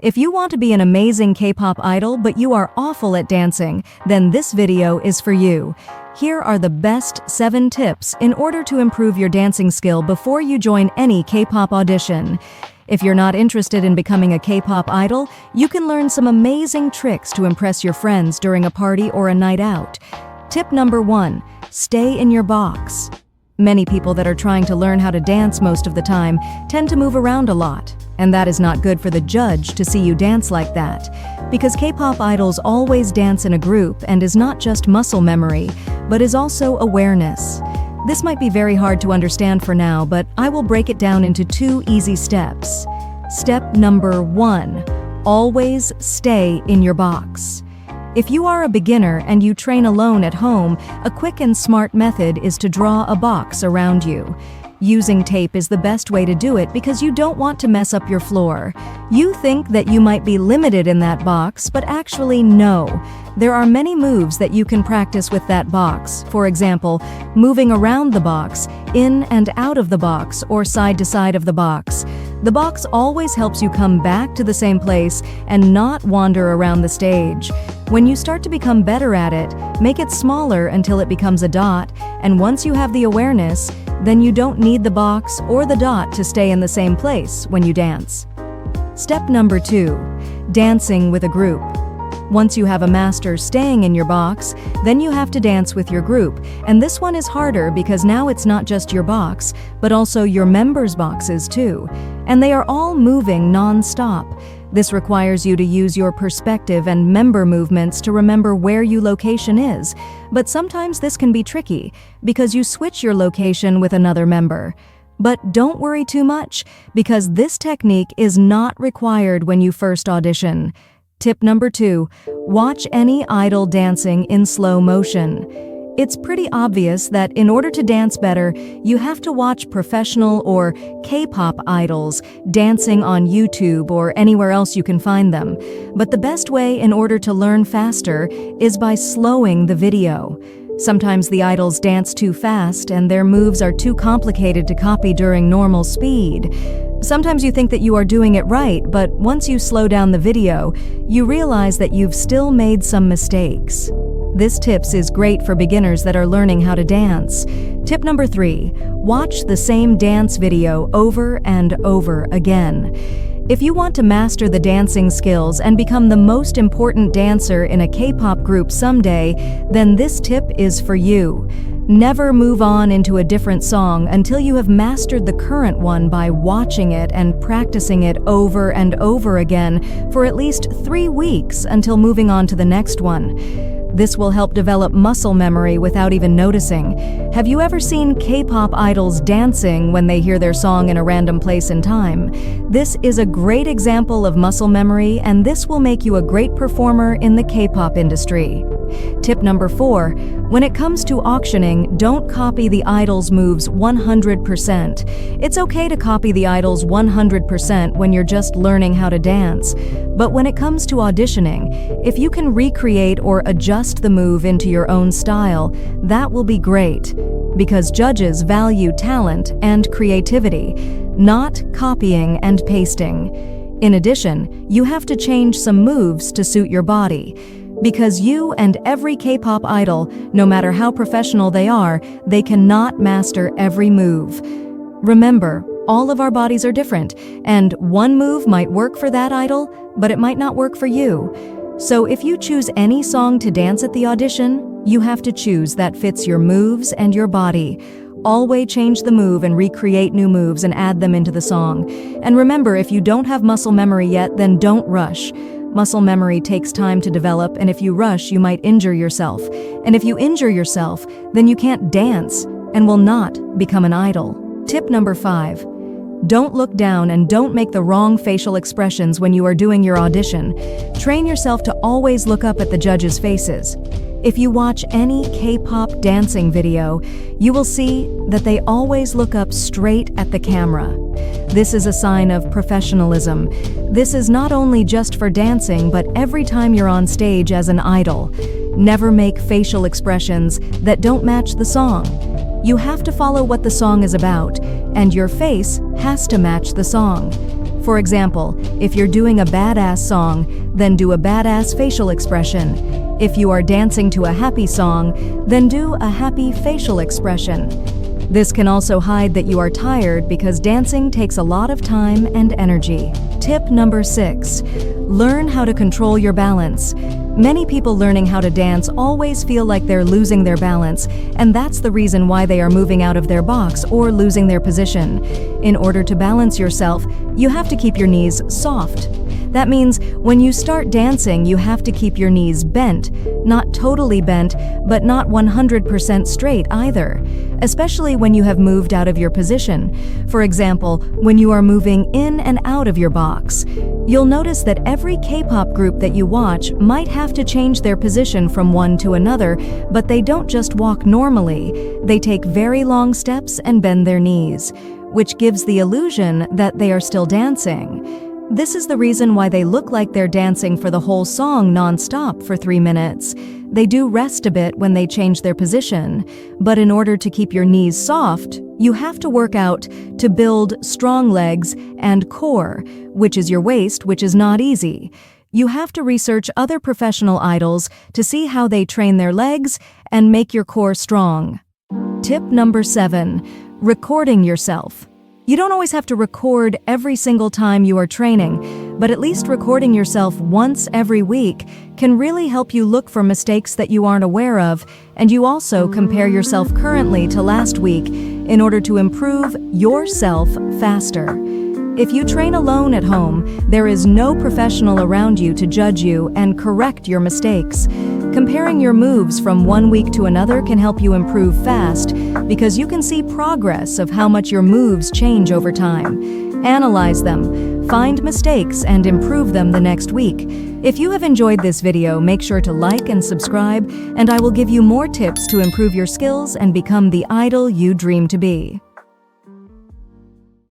If you want to be an amazing K-pop idol but you are awful at dancing, then this video is for you. Here are the best 7 tips in order to improve your dancing skill before you join any K-pop audition. If you're not interested in becoming a K-pop idol, you can learn some amazing tricks to impress your friends during a party or a night out. Tip number 1, stay in your box. Many people that are trying to learn how to dance most of the time tend to move around a lot, and that is not good for the judge to see you dance like that, because K-pop idols always dance in a group and is not just muscle memory, but is also awareness. This might be very hard to understand for now, but I will break it down into 2 easy steps. Step number 1, always stay in your box. If you are a beginner and you train alone at home, a quick and smart method is to draw a box around you. Using tape is the best way to do it because you don't want to mess up your floor. You think that you might be limited in that box, but actually no. There are many moves that you can practice with that box. For example, moving around the box, in and out of the box, or side to side of the box. The box always helps you come back to the same place and not wander around the stage. When you start to become better at it, make it smaller until it becomes a dot, and once you have the awareness, then you don't need the box or the dot to stay in the same place when you dance. Step number 2, dancing with a group. Once you have a master staying in your box, then you have to dance with your group, and this one is harder because now it's not just your box, but also your members' boxes too, and they are all moving non-stop. This requires you to use your perspective and member movements to remember where your location is, but sometimes this can be tricky because you switch your location with another member. But don't worry too much, because this technique is not required when you first audition. Tip number 2, watch any idol dancing in slow motion. It's pretty obvious that in order to dance better, you have to watch professional or K-pop idols dancing on YouTube or anywhere else you can find them. But the best way in order to learn faster is by slowing the video. Sometimes the idols dance too fast and their moves are too complicated to copy during normal speed. Sometimes you think that you are doing it right, but once you slow down the video, you realize that you've still made some mistakes. This tips is great for beginners that are learning how to dance. Tip number 3, watch the same dance video over and over again. If you want to master the dancing skills and become the most important dancer in a K-pop group someday, then this tip is for you. Never move on into a different song until you have mastered the current one by watching it and practicing it over and over again for at least 3 weeks until moving on to the next one. This will help develop muscle memory without even noticing. Have you ever seen K-pop idols dancing when they hear their song in a random place and time? This is a great example of muscle memory, and this will make you a great performer in the K-pop industry. Tip number 4, when it comes to auctioning, don't copy the idol's moves 100%. It's okay to copy the idol's 100% when you're just learning how to dance. But when it comes to auditioning, if you can recreate or adjust the move into your own style, that will be great, because judges value talent and creativity, not copying and pasting. In addition, you have to change some moves to suit your body, because you and every K-pop idol, no matter how professional they cannot master every move. Remember, all of our bodies are different, and one move might work for that idol, but it might not work for you. So if you choose any song to dance at the audition, you have to choose that fits your moves and your body. Always change the move and recreate new moves and add them into the song. And remember, if you don't have muscle memory yet, then don't rush. Muscle memory takes time to develop, and if you rush, you might injure yourself. And if you injure yourself, then you can't dance and will not become an idol. Tip number 5, don't look down and don't make the wrong facial expressions when you are doing your audition. Train yourself to always look up at the judges' faces. If you watch any K-pop dancing video, you will see that they always look up straight at the camera. This is a sign of professionalism. This is not only just for dancing, but every time you're on stage as an idol. Never make facial expressions that don't match the song. You have to follow what the song is about, and your face has to match the song. For example, if you're doing a badass song, then do a badass facial expression. If you are dancing to a happy song, then do a happy facial expression. This can also hide that you are tired because dancing takes a lot of time and energy. Tip number 6. Learn how to control your balance. Many people learning how to dance always feel like they're losing their balance, and that's the reason why they are moving out of their box or losing their position. In order to balance yourself, you have to keep your knees soft. That means when you start dancing, you have to keep your knees bent, not totally bent, but not 100% straight either, especially when you have moved out of your position. For example, when you are moving in and out of your box. You'll notice that every K-pop group that you watch might have to change their position from one to another, but they don't just walk normally. They take very long steps and bend their knees, which gives the illusion that they are still dancing. This is the reason why they look like they're dancing for the whole song non-stop for 3 minutes. They do rest a bit when they change their position, but in order to keep your knees soft, you have to work out to build strong legs and core, which is your waist, which is not easy. You have to research other professional idols to see how they train their legs and make your core strong. Tip number 7. Recording yourself. You don't always have to record every single time you are training, but at least recording yourself once every week can really help you look for mistakes that you aren't aware of, and you also compare yourself currently to last week in order to improve yourself faster. If you train alone at home, there is no professional around you to judge you and correct your mistakes. Comparing your moves from one week to another can help you improve fast because you can see progress of how much your moves change over time. Analyze them, find mistakes, and improve them the next week. If you have enjoyed this video, make sure to like and subscribe, and I will give you more tips to improve your skills and become the idol you dream to be.